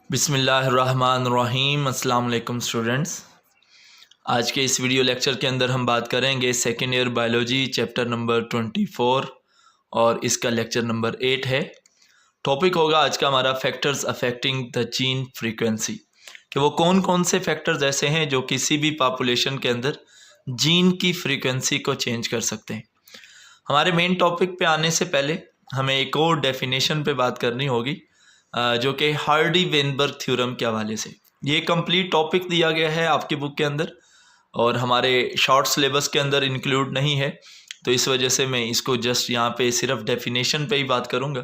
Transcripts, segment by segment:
बिस्मिल्लाहिर्रहमानिर्रहीम। अस्सलाम वालेकुम स्टूडेंट्स। आज के इस वीडियो लेक्चर के अंदर हम बात करेंगे second year biology chapter number 24 और इसका लेक्चर नंबर 8 है। टॉपिक होगा आज का हमारा factors affecting the gene frequency, कि वो कौन कौन से फैक्टर्स ऐसे हैं जो किसी भी पॉपुलेशन के अंदर जीन की फ्रीक्वेंसी को चेंज कर सकते हैं। हमारे मेन टॉपिक पे आने से पहले हमें एक और डेफिनेशन पे बात करनी होगी, जो कि हार्डी वेनबर्ग थ्योरम के हवाले से। ये कंप्लीट टॉपिक दिया गया है आपकी बुक के अंदर और हमारे शॉर्ट सिलेबस के अंदर इंक्लूड नहीं है, तो इस वजह से मैं इसको जस्ट यहाँ पे सिर्फ डेफिनेशन पे ही बात करूँगा।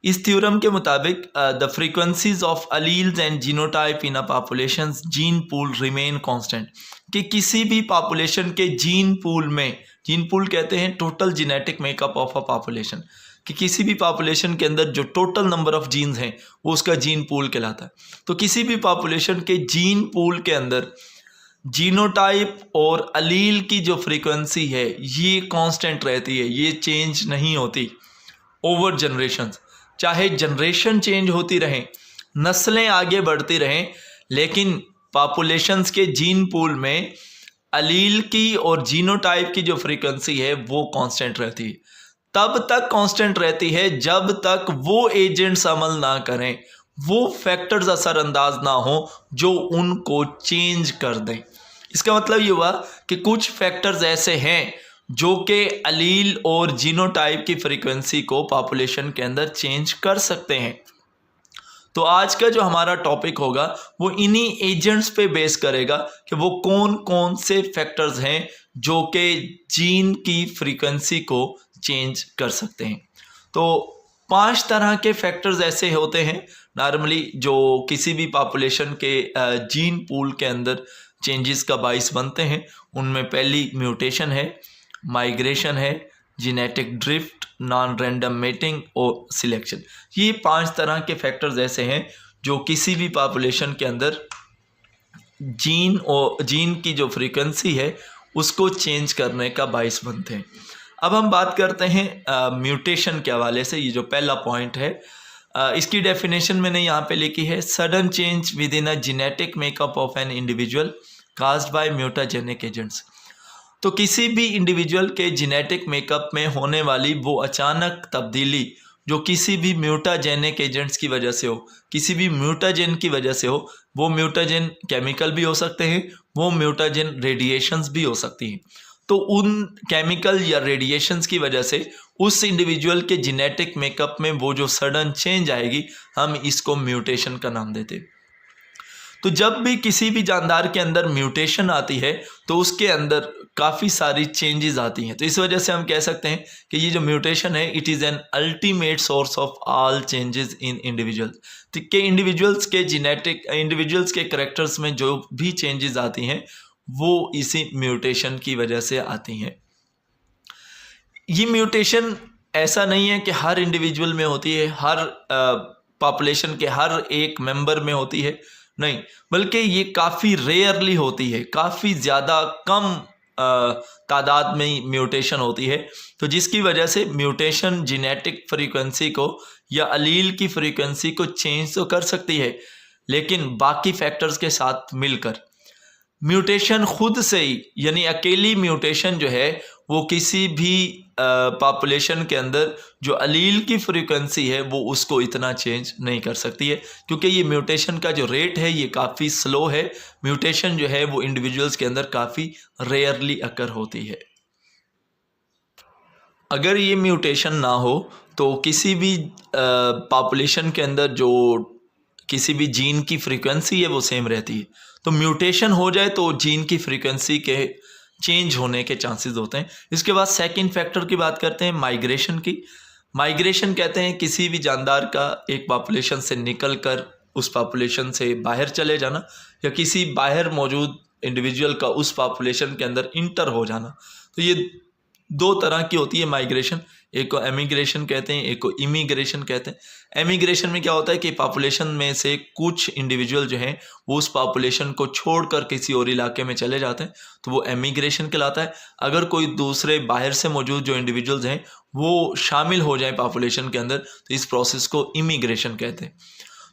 इस थ्योरम के मुताबिक the frequencies of alleles and genotype in a population gene pool remain constant, कि किसी भी पॉपुलेशन के जीन पूल में, जीन पूल कहते हैं total genetic makeup of a population, कि किसी भी पॉपुलेशन के अंदर जो टोटल नंबर ऑफ जीन्स हैं वो उसका जीन पूल कहलाता है। तो किसी भी पॉपुलेशन के जीन पूल के अंदर जीनोटाइप और अलील की जो फ्रीक्वेंसी है ये कांस्टेंट रहती है, ये चेंज नहीं होती ओवर जनरेशंस। चाहे जनरेशन चेंज होती रहें, नस्लें आगे बढ़ती रहें, लेकिन पॉपुलेशंस के जीन पूल में अलील की और जीनोटाइप की जो फ्रीक्वेंसी है वो कांस्टेंट रहती है। तब तक कांस्टेंट रहती है जब तक वो एजेंट्स अमल ना करें, वो फैक्टर्स असरअंदाज ना हो जो उनको चेंज कर दें। इसका मतलब ये हुआ कि कुछ फैक्टर्स ऐसे हैं जो कि अलील और जीनोटाइप की फ्रीक्वेंसी को पॉपुलेशन के अंदर चेंज कर सकते हैं। तो आज का जो हमारा टॉपिक होगा वो इन्हीं एजेंट्स पे बेस करेगा कि वो कौन कौन से फैक्टर्स हैं जो कि जीन की फ्रीक्वेंसी को चेंज कर सकते हैं। तो 5 तरह के फैक्टर्स ऐसे होते हैं नॉर्मली जो किसी भी पॉपुलेशन के जीन पूल के अंदर चेंजेस का बाइस बनते हैं। उनमें पहली म्यूटेशन है, माइग्रेशन है, genetic drift, non random mating और सिलेक्शन। ये 5 तरह के फैक्टर्स ऐसे हैं जो किसी भी पॉपुलेशन के अंदर जीन की जो फ्रीक्वेंसी है उसको चेंज करने का बाइस बनते हैं। अब हम बात करते हैं म्यूटेशन के हवाले से। ये जो पहला पॉइंट है इसकी डेफिनेशन मैंने यहाँ पे लिखी है, sudden change with in a genetic makeup of an individual caused by mutagenic agents. तो किसी भी इंडिविजुअल के जेनेटिक मेकअप में होने वाली वो अचानक तब्दीली जो किसी भी म्यूटाजेनिक एजेंट्स की वजह से हो, किसी भी म्यूटाजेन की वजह से हो, वो म्यूटाजेन केमिकल भी हो सकते हैं, वो म्यूटाजेन रेडिएशंस भी हो सकती हैं। तो उन केमिकल या रेडिएशंस की वजह से उस इंडिविजुअल के जेनेटिक मेकअप में वो जो सडन चेंज आएगी, हम इसको म्यूटेशन का नाम देते हैं। तो जब भी किसी भी जानदार के अंदर म्यूटेशन आती है तो उसके अंदर काफ़ी सारी चेंजेस आती हैं। तो इस वजह से हम कह सकते हैं कि ये जो म्यूटेशन है it is an ultimate source of all changes in individuals. तो के इंडिविजुअल्स के करेक्टर्स में जो भी चेंजेस आती हैं वो इसी म्यूटेशन की वजह से आती हैं। ये म्यूटेशन ऐसा नहीं है कि हर इंडिविजुअल में होती है, हर पॉपुलेशन के हर एक मेंबर में होती है, नहीं, बल्कि ये काफ़ी रेयरली होती है, काफ़ी ज़्यादा कम तादाद में म्यूटेशन होती है। तो जिसकी वजह से म्यूटेशन जेनेटिक फ्रीक्वेंसी को या अलील की फ्रीक्वेंसी को चेंज तो कर सकती है, लेकिन बाकी फैक्टर्स के साथ मिलकर म्यूटेशन खुद से ही, यानी अकेली म्यूटेशन जो है वो किसी भी पॉपुलेशन के अंदर जो अलील की फ्रीक्वेंसी है वो उसको इतना चेंज नहीं कर सकती है, क्योंकि ये म्यूटेशन का जो रेट है ये काफ़ी स्लो है। म्यूटेशन जो है वो इंडिविजुअल्स के अंदर काफ़ी रेयरली अकर होती है। अगर ये म्यूटेशन ना हो तो किसी भी पॉपुलेशन के अंदर जो किसी भी जीन की फ्रीक्वेंसी है वो सेम रहती है। तो म्यूटेशन हो जाए तो जीन की फ्रीक्वेंसी के चेंज होने के चांसेस होते हैं। इसके बाद सेकंड फैक्टर की बात करते हैं, माइग्रेशन की। माइग्रेशन कहते हैं किसी भी जानदार का एक पॉपुलेशन से निकल कर उस पॉपुलेशन से बाहर चले जाना, या किसी बाहर मौजूद इंडिविजुअल का उस पॉपुलेशन के अंदर इंटर हो जाना। तो ये 2 तरह की होती है माइग्रेशन, एक को एमिग्रेशन कहते हैं, एक को इमिग्रेशन कहते हैं। एमिग्रेशन में क्या होता है कि पॉपुलेशन में से कुछ इंडिविजुअल जो हैं वो उस पॉपुलेशन को छोड़कर किसी और इलाके में चले जाते हैं, तो वो एमिग्रेशन कहलाता है। अगर कोई दूसरे बाहर से मौजूद जो इंडिविजुअल्स हैं वो शामिल हो जाए पॉपुलेशन के अंदर, तो इस प्रोसेस को इमिग्रेशन कहते हैं।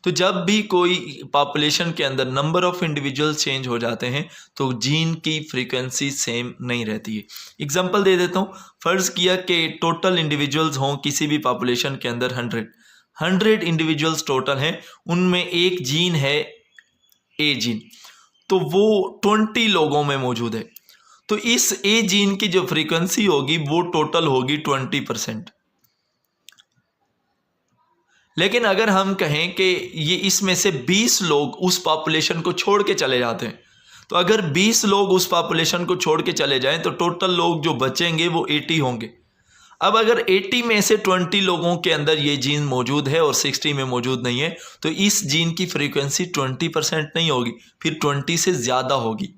तो जब भी कोई पॉपुलेशन के अंदर नंबर ऑफ इंडिविजुअल्स चेंज हो जाते हैं तो जीन की फ्रीक्वेंसी सेम नहीं रहती है। एग्जांपल दे देता हूँ। फ़र्ज़ किया कि टोटल इंडिविजुअल्स हों किसी भी पॉपुलेशन के अंदर 100 इंडिविजुअल्स टोटल हैं, उनमें एक जीन है ए जीन, तो वो 20 लोगों में मौजूद है। तो इस ए जीन की जो फ्रीक्वेंसी होगी वो टोटल होगी 20%। लेकिन अगर हम कहें कि ये इसमें से 20 लोग उस पॉपुलेशन को छोड़ के चले जाते हैं, तो अगर 20 लोग उस पॉपुलेशन को छोड़ के चले जाएं तो टोटल लोग जो बचेंगे वो 80 होंगे। अब अगर 80 में से 20 लोगों के अंदर ये जीन मौजूद है और 60 में मौजूद नहीं है, तो इस जीन की फ्रीक्वेंसी 20% नहीं होगी, फिर 20 से ज़्यादा होगी।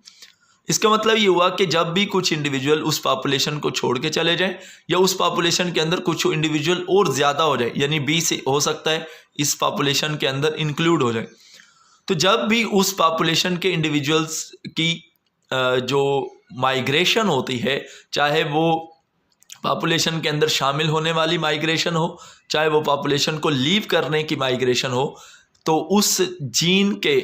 इसका मतलब ये हुआ कि जब भी कुछ इंडिविजुअल उस पॉपुलेशन को छोड़ के चले जाएं या उस पॉपुलेशन के अंदर कुछ इंडिविजुअल और ज़्यादा हो जाए, यानी 20 हो सकता है इस पॉपुलेशन के अंदर इंक्लूड हो जाए, तो जब भी उस पॉपुलेशन के इंडिविजुअल्स की जो माइग्रेशन होती है, चाहे वो पॉपुलेशन के अंदर शामिल होने वाली माइग्रेशन हो, चाहे वो पॉपुलेशन को लीव करने की माइग्रेशन हो, तो उस जीन के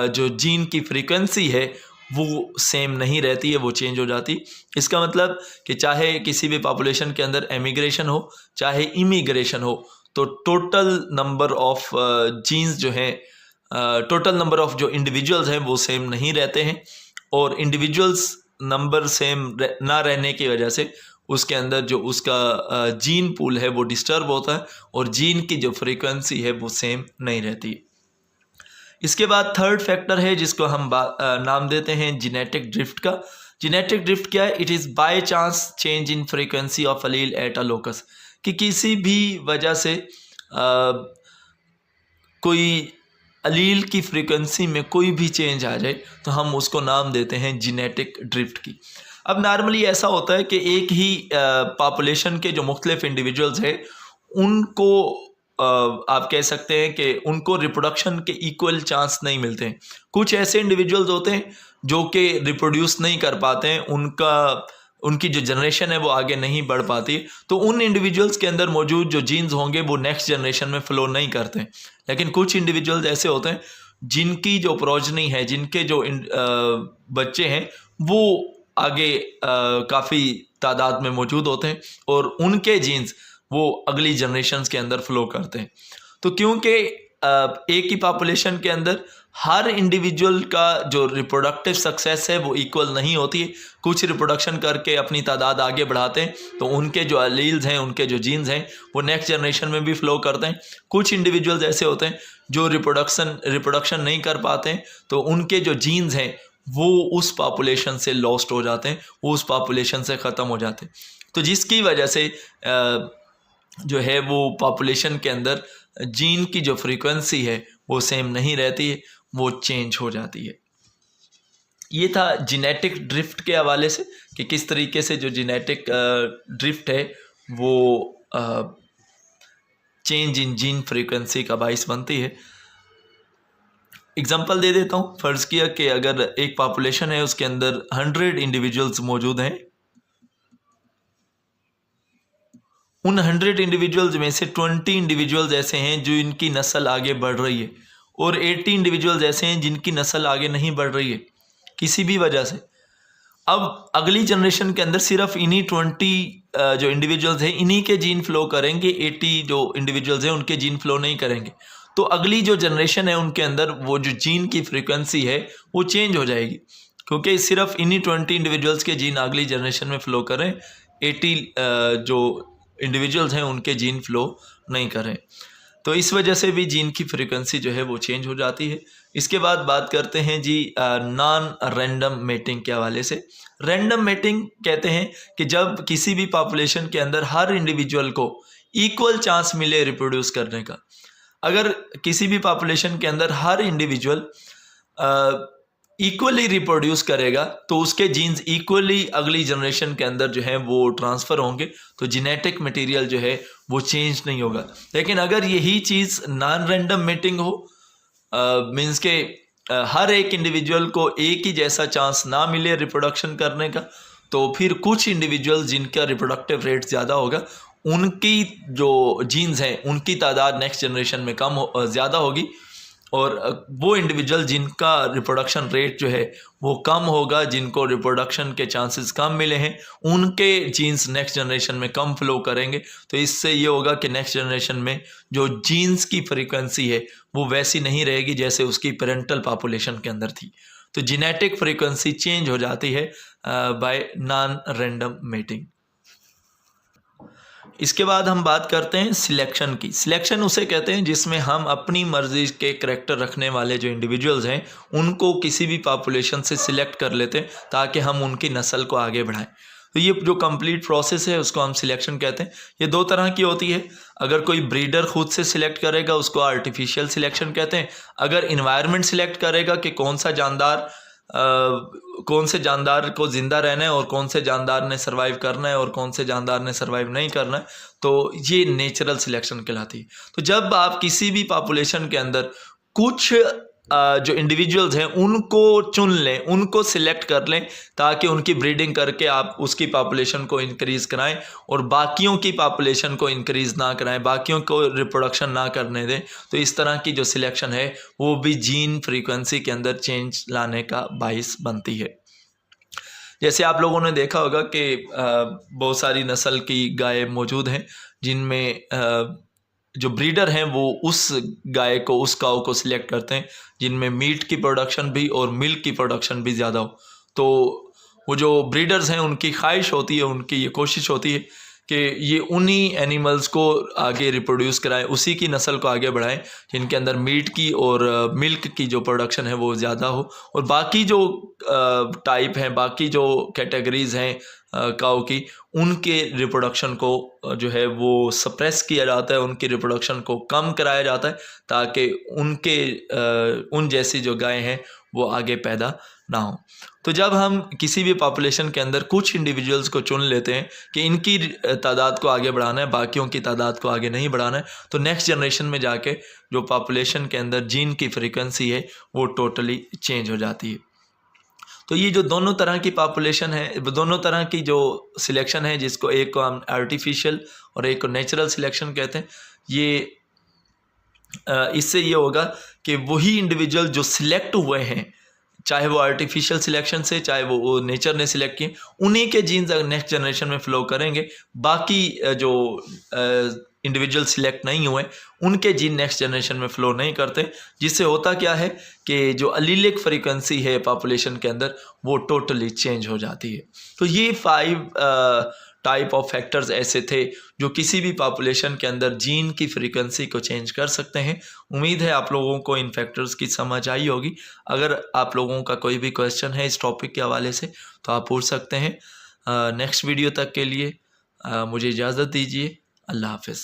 जो जीन की फ्रीक्वेंसी है वो सेम नहीं रहती है, वो चेंज हो जाती। इसका मतलब कि चाहे किसी भी पॉपुलेशन के अंदर एमिग्रेशन हो चाहे इमिग्रेशन हो, तो टोटल नंबर ऑफ जीन्स जो हैं, टोटल नंबर ऑफ जो इंडिविजुअल्स हैं वो सेम नहीं रहते हैं, और इंडिविजुअल्स नंबर सेम ना रहने की वजह से उसके अंदर जो उसका जीन पूल है वो डिस्टर्ब होता है और जीन की जो फ्रीक्वेंसी है वो सेम नहीं रहती। इसके बाद थर्ड फैक्टर है जिसको हम नाम देते हैं जेनेटिक ड्रिफ्ट का। जेनेटिक ड्रिफ्ट क्या है? It is by chance change in frequency of allele at a locus, कि किसी भी वजह से कोई अलील की फ्रीक्वेंसी में कोई भी चेंज आ जाए तो हम उसको नाम देते हैं जेनेटिक ड्रिफ्ट की। अब नॉर्मली ऐसा होता है कि एक ही पॉपुलेशन के जो मुख्तलिफ इंडिविजुअल्स हैं उनको आप कह सकते हैं कि उनको रिप्रोडक्शन के इक्वल चांस नहीं मिलते हैं। कुछ ऐसे इंडिविजुअल्स होते हैं जो कि रिप्रोड्यूस नहीं कर पाते हैं, उनकी जो जनरेशन है वो आगे नहीं बढ़ पाती, तो उन इंडिविजुअल्स के अंदर मौजूद जो जीन्स होंगे वो नेक्स्ट जनरेशन में फ्लो नहीं करते हैं। लेकिन कुछ इंडिविजुअल्स ऐसे होते हैं जिनकी जो प्रोजनी है, जिनके जो बच्चे हैं वो आगे काफ़ी तादाद में मौजूद होते हैं और उनके जीन्स वो अगली जनरेशन्स के अंदर फ्लो करते हैं। तो क्योंकि एक ही पॉपुलेशन के अंदर हर इंडिविजुअल का जो रिप्रोडक्टिव सक्सेस है वो इक्वल नहीं होती है, कुछ रिप्रोडक्शन करके अपनी तादाद आगे बढ़ाते हैं तो उनके जो अलील्स हैं, उनके जो जीन्स हैं वो नेक्स्ट जनरेशन में भी फ्लो करते हैं। कुछ इंडिविजुअल्स ऐसे होते हैं जो रिप्रोडक्शन नहीं कर पाते हैं तो उनके जो जीन्स हैं वो उस पॉपुलेशन से लॉस्ट हो जाते हैं, वो उस पॉपुलेशन से ख़त्म हो जाते हैं। तो जिसकी वजह से जो है वो पॉपुलेशन के अंदर जीन की जो फ्रीक्वेंसी है वो सेम नहीं रहती है, वो चेंज हो जाती है। ये था जेनेटिक ड्रिफ्ट के हवाले से कि किस तरीके से जो जेनेटिक ड्रिफ्ट है वो चेंज इन जीन फ्रीक्वेंसी का बाइस बनती है। एग्जांपल दे देता हूँ। फ़र्ज़ किया कि अगर एक पॉपुलेशन है उसके अंदर 100 इंडिविजुअल्स मौजूद हैं, उन 100 इंडिविजुअल्स में से 20 इंडिविजुअल्स ऐसे हैं जो इनकी नस्ल आगे बढ़ रही है और 80 इंडिविजुअल्स ऐसे हैं जिनकी नस्ल आगे नहीं बढ़ रही है किसी भी वजह से। अब अगली जनरेशन के अंदर सिर्फ इन्हीं 20 जो इंडिविजुअल्स हैं इन्हीं के जीन फ्लो करेंगे, 80 जो इंडिविजुअल्स हैं उनके जीन फ्लो नहीं करेंगे। तो अगली जो जनरेशन है उनके अंदर वो जो जीन की फ्रीक्वेंसी है वो चेंज हो जाएगी, क्योंकि सिर्फ इन्हीं 20 इंडिविजुअल्स के जीन अगली जनरेशन में फ़्लो करें, 80 जो इंडिविजुअल्स हैं उनके जीन फ्लो नहीं करें। तो इस वजह से भी जीन की फ्रीक्वेंसी जो है वो चेंज हो जाती है। इसके बाद बात करते हैं जी नॉन रैंडम मेटिंग के हवाले से। रैंडम मेटिंग कहते हैं कि जब किसी भी पॉपुलेशन के अंदर हर इंडिविजुअल को इक्वल चांस मिले रिप्रोड्यूस करने का। अगर किसी भी पॉपुलेशन के अंदर हर इंडिविजुअल इक्वली रिप्रोड्यूस करेगा तो उसके जीन्स इक्वली अगली जनरेशन के अंदर जो है वो ट्रांसफ़र होंगे, तो जेनेटिक मटेरियल जो है वो चेंज नहीं होगा। लेकिन अगर यही चीज़ नॉन रैंडम मेटिंग हो, मीन्स के हर एक इंडिविजुअल को एक ही जैसा चांस ना मिले रिप्रोडक्शन करने का, तो फिर कुछ इंडिविजुअल जिनका रिप्रोडक्टिव रेट ज़्यादा होगा उनकी जो जीन्स हैं उनकी तादाद नेक्स्ट जनरेशन में ज़्यादा होगी और वो इंडिविजुअल जिनका रिप्रोडक्शन रेट जो है वो कम होगा, जिनको रिप्रोडक्शन के चांसेस कम मिले हैं, उनके जीन्स नेक्स्ट जनरेशन में कम फ्लो करेंगे। तो इससे ये होगा कि नेक्स्ट जनरेशन में जो जीन्स की फ्रीक्वेंसी है वो वैसी नहीं रहेगी जैसे उसकी पेरेंटल पॉपुलेशन के अंदर थी। तो जेनेटिक फ्रीक्वेंसी चेंज हो जाती है बाय नॉन रैंडम मेटिंग। इसके बाद हम बात करते हैं सिलेक्शन की। सिलेक्शन उसे कहते हैं जिसमें हम अपनी मर्जी के करैक्टर रखने वाले जो इंडिविजुअल्स हैं उनको किसी भी पॉपुलेशन से सिलेक्ट कर लेते हैं ताकि हम उनकी नस्ल को आगे बढ़ाएं। तो ये जो कंप्लीट प्रोसेस है उसको हम सिलेक्शन कहते हैं। ये दो तरह की होती है। अगर कोई ब्रीडर खुद से सिलेक्ट करेगा उसको आर्टिफिशियल सिलेक्शन कहते हैं। अगर इन्वायरमेंट सिलेक्ट करेगा कि कौन से जानदार को ज़िंदा रहना है और कौन से जानदार ने सर्वाइव करना है और कौन से जानदार ने सर्वाइव नहीं करना है, तो ये नेचुरल सिलेक्शन कहलाती है। तो जब आप किसी भी पॉपुलेशन के अंदर कुछ जो इंडिविजुअल्स हैं उनको चुन लें, उनको सिलेक्ट कर लें ताकि उनकी ब्रीडिंग करके आप उसकी पॉपुलेशन को इंक्रीज़ कराएं और बाकियों की पॉपुलेशन को इंक्रीज़ ना कराएं, बाकियों को रिप्रोडक्शन ना करने दें, तो इस तरह की जो सिलेक्शन है वो भी जीन फ्रीक्वेंसी के अंदर चेंज लाने का बाइस बनती है। जैसे आप लोगों ने देखा होगा कि बहुत सारी नस्ल की गाय मौजूद हैं जिनमें जो ब्रीडर हैं वो उस गाय को, उस काऊ को सिलेक्ट करते हैं जिनमें मीट की प्रोडक्शन भी और मिल्क की प्रोडक्शन भी ज़्यादा हो। तो वो जो ब्रीडर्स हैं उनकी ख्वाहिश होती है, उनकी ये कोशिश होती है कि ये उन्हीं एनिमल्स को आगे रिप्रोड्यूस कराएं, उसी की नस्ल को आगे बढ़ाएं जिनके अंदर मीट की और मिल्क की जो प्रोडक्शन है वो ज़्यादा हो, और बाकी जो टाइप हैं, बाकी जो कैटेगरीज़ हैं काऊ की, उनके रिप्रोडक्शन को जो है वो सप्रेस किया जाता है, उनकी रिप्रोडक्शन को कम कराया जाता है ताकि उन जैसी जो गायें हैं वो आगे पैदा ना हो। तो जब हम किसी भी पॉपुलेशन के अंदर कुछ इंडिविजुअल्स को चुन लेते हैं कि इनकी तादाद को आगे बढ़ाना है, बाकियों की तादाद को आगे नहीं बढ़ाना है, तो नेक्स्ट जनरेशन में जाके जो पॉपुलेशन के अंदर जीन की फ्रीक्वेंसी है वो टोटली चेंज हो जाती है। तो ये जो दोनों तरह की पॉपुलेशन है, दोनों तरह की जो सिलेक्शन है, जिसको एक को हम आर्टिफिशियल और एक को नेचुरल सिलेक्शन कहते हैं, ये इससे ये होगा कि वही इंडिविजुअल जो सिलेक्ट हुए हैं, चाहे वो आर्टिफिशियल सिलेक्शन से, चाहे वो नेचर ने सिलेक्ट किए, उन्हीं के जीन्स अगर नेक्स्ट जनरेशन में फ्लो करेंगे, बाकी जो इंडिविजुअल सिलेक्ट नहीं हुए उनके जीन नेक्स्ट जनरेशन में फ्लो नहीं करते, जिससे होता क्या है कि जो अलीलिक फ्रीक्वेंसी है पॉपुलेशन के अंदर वो टोटली चेंज हो जाती है। तो ये 5 टाइप ऑफ फैक्टर्स ऐसे थे जो किसी भी पॉपुलेशन के अंदर जीन की फ्रीक्वेंसी को चेंज कर सकते हैं। उम्मीद है आप लोगों को इन फैक्टर्स की समझ आई होगी। अगर आप लोगों का कोई भी क्वेश्चन है इस टॉपिक के हवाले से तो आप पूछ सकते हैं। नेक्स्ट वीडियो तक के लिए मुझे इजाज़त दीजिए। अल्लाह हाफ़िज़।